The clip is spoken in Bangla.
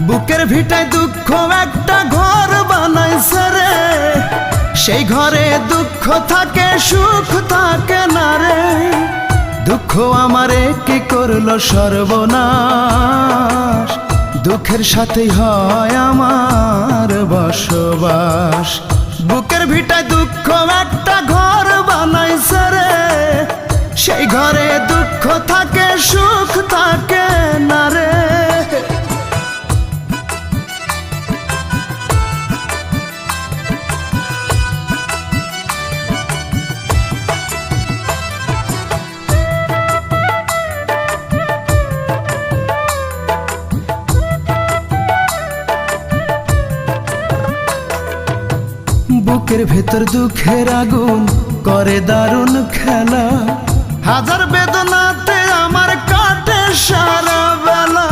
বুকের ভিটায় দুঃখ একটা ঘর বানাইছে রে, সেই ঘরে দুঃখ থাকে সুখ থাকে না রে। দুঃখ আমারে কি করলো সর্বনাশ, দুঃখের সাথেই হয় আমার বসবাস। বুকের ভিটায় দুঃখ একটা ঘর বানাইছে রে, সেই ঘরে দুঃখ থাকে সুখ থাকে না রে। বুকের ভেতর দুঃখের আগুন করে দারুণ খেলা, হাজার বেদনাতে আমার কাটে সারা বেলা।